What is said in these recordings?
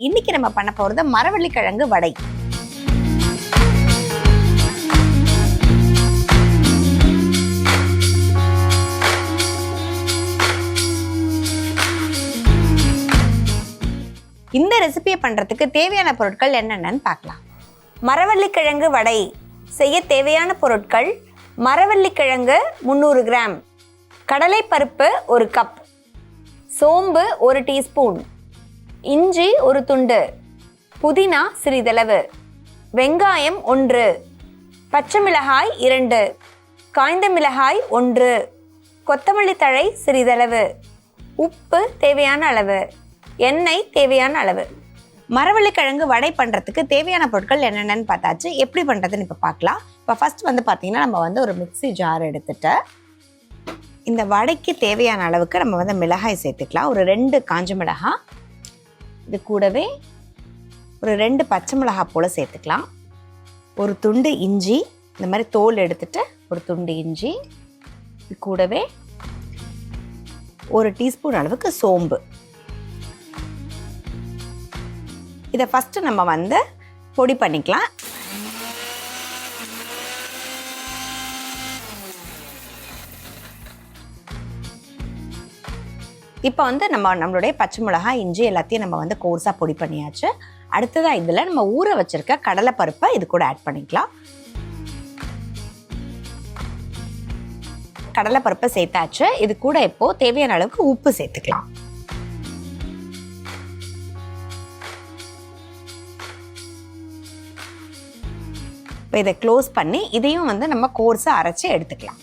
இன்னைக்கு நம்ம பண்ண போறது மரவள்ளிக்கிழங்கு வடை. இந்த ரெசிபியை பண்றதுக்கு தேவையான பொருட்கள் என்னென்னு பார்க்கலாம். மரவள்ளிக்கிழங்கு வடை செய்ய தேவையான பொருட்கள்: மரவள்ளிக்கிழங்கு 300 கிராம், கடலைப்பருப்பு 1 கப், சோம்பு 1 டீஸ்பூன், இஞ்சி 1 துண்டு, புதினா சிறிதளவு, வெங்காயம் 1, பச்சை மிளகாய் 2, காய்ந்த மிளகாய் 1, கொத்தமல்லி தழை சிறிதளவு, உப்பு தேவையான அளவு, எண்ணெய் தேவையான அளவு. மரவள்ளிக்கிழங்கு வடை பண்ணுறதுக்கு தேவையான பொருட்கள் என்னென்னு பார்த்தாச்சு. எப்படி பண்ணுறதுன்னு இப்போ பார்க்கலாம். இப்போ ஃபஸ்ட் பார்த்தீங்கன்னா நம்ம ஒரு மிக்ஸி ஜார் எடுத்துட்டு இந்த வடைக்கு தேவையான அளவுக்கு நம்ம மிளகாய் சேர்த்துக்கலாம். ஒரு 2 காஞ்ச மிளகாய், இது கூடவே ஒரு 2 பச்சை மிளகாய் போல் சேர்த்துக்கலாம். ஒரு துண்டு இஞ்சி, இந்த மாதிரி தோல் எடுத்துட்டு ஒரு துண்டு இஞ்சி, இது கூடவே 1 டீஸ்பூன் அளவுக்கு சோம்பு. இதை ஃபஸ்ட்டு நம்ம பொடி பண்ணிக்கலாம். இப்போ நம்மளுடைய பச்சை மிளகாய், இஞ்சி எல்லாத்தையும் நம்ம கோர்ஸாக பொடி பண்ணியாச்சு. அடுத்ததாக இதில் நம்ம ஊற வச்சிருக்க கடலைப்பருப்பை இது கூட ஆட் பண்ணிக்கலாம். கடலைப்பருப்பை சேர்த்தாச்சு. இது கூட இப்போ தேவையான அளவுக்கு உப்பு சேர்த்துக்கலாம். இப்போ இதை க்ளோஸ் பண்ணி இதையும் நம்ம கோர்ஸாக அரைச்சி எடுத்துக்கலாம்.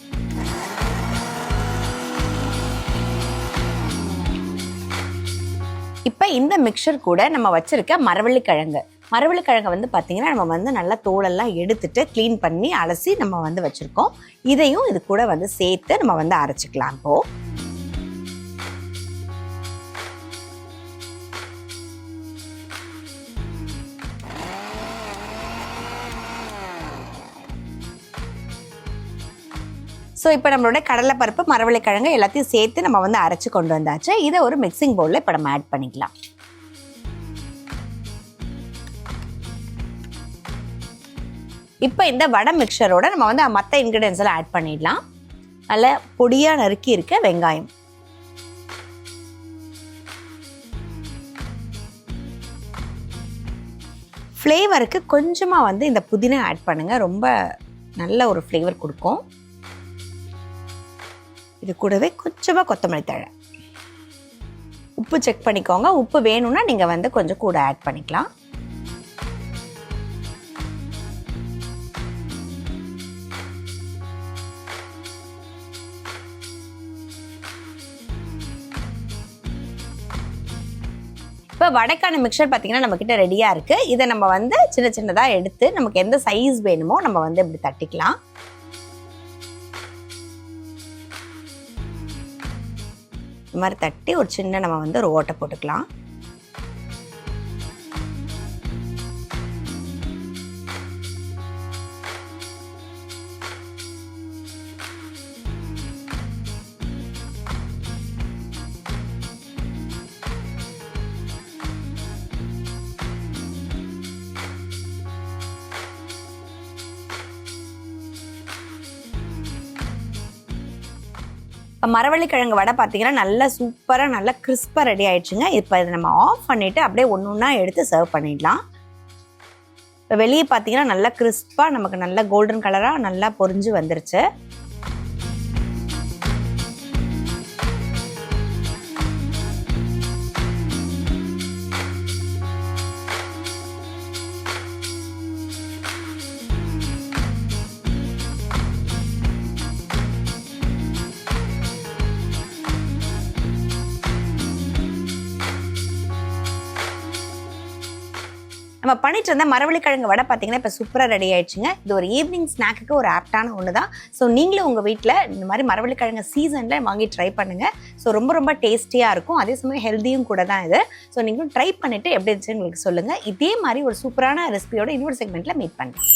இப்போ இந்த மிக்சர் கூட நம்ம வச்சிருக்க மரவள்ளிக்கிழங்கு பார்த்தீங்கன்னா நம்ம நல்லா தோலெல்லாம் எடுத்துட்டு க்ளீன் பண்ணி அலசி நம்ம வச்சுருக்கோம். இதையும் இது கூட சேர்த்து நம்ம அரைச்சிக்கலாம். இப்போ இப்போ நம்மளோட கடலைப்பருப்பு, மரவள்ளிக்கிழங்கு எல்லாத்தையும் சேர்த்து நம்ம அரைச்சி கொண்டு வந்தாச்சு. இதை ஒரு மிக்சிங் பவுலில் இப்போ நம்ம ஆட் பண்ணிக்கலாம். இப்போ இந்த வடை மிக்சரோட நம்ம மற்ற இன்க்ரீடியன்ஸ் எல்லாம் ஆட் பண்ணிடலாம். நல்ல பொடியாக நறுக்கி இருக்க வெங்காயம், ஃப்ளேவருக்கு கொஞ்சமாக இந்த புதினா ஆட் பண்ணுங்கள். ரொம்ப நல்ல ஒரு ஃப்ளேவர் கொடுக்கும். இது கூடவே கொஞ்சமாக கொத்தமல்லி தழை. உப்பு செக் பண்ணிக்கோங்க. உப்பு வேணும்னா நீங்கள் கொஞ்சம் கூட ஆட் பண்ணிக்கலாம். இப்போ வடைக்கான மிக்சர் பார்த்தீங்கன்னா நம்மக்கிட்ட ரெடியாக இருக்குது. இதை நம்ம சின்ன சின்னதாக எடுத்து நமக்கு எந்த சைஸ் வேணுமோ நம்ம இப்படி தட்டிக்கலாம். இந்த மாதிரி தட்டி ஒரு சின்ன நம்ம ஒரு ஓட்டை போட்டுக்கலாம். இப்போ மரவள்ளிக்கிழங்கு வடை பார்த்தீங்கன்னா நல்லா சூப்பராக நல்லா கிறிஸ்பாக ரெடி ஆயிடுச்சுங்க. இப்போ இதை நம்ம ஆஃப் பண்ணிவிட்டு அப்படியே ஒன்று ஒன்றா எடுத்து சர்வ் பண்ணிடலாம். இப்போ வெளியே பார்த்தீங்கன்னா நல்லா கிறிஸ்பாக நமக்கு நல்லா கோல்டன் கலராக நல்லா பொரிஞ்சு வந்துருச்சு. நம்ம பண்ணிட்டு இருந்த மரவள்ளிக்கிழங்கு வடை பார்த்தீங்கன்னா இப்போ சூப்பராக ரெடி ஆயிடுச்சுங்க. இது ஒரு ஈவினிங் ஸ்நாக்குக்கு ஒரு ஆப்டான ஒன்று தான். ஸோ நீங்களும் உங்கள் வீட்டில் இந்த மாதிரி மரவள்ளிக்கிழங்கு சீசனில் வாங்கி ட்ரை பண்ணுங்கள். ஸோ ரொம்ப டேஸ்டியாக இருக்கும். அதே சமயம் ஹெல்த்தியும் கூட தான் இது. ஸோ நீங்களும் ட்ரை பண்ணிவிட்டு எப்படி இருந்துச்சுன்னு உங்களுக்கு சொல்லுங்கள். இதே மாதிரி ஒரு சூப்பரான ரெசிபியோட இன்னொரு செக்மெண்ட்டில் மீட் பண்ணலாம்.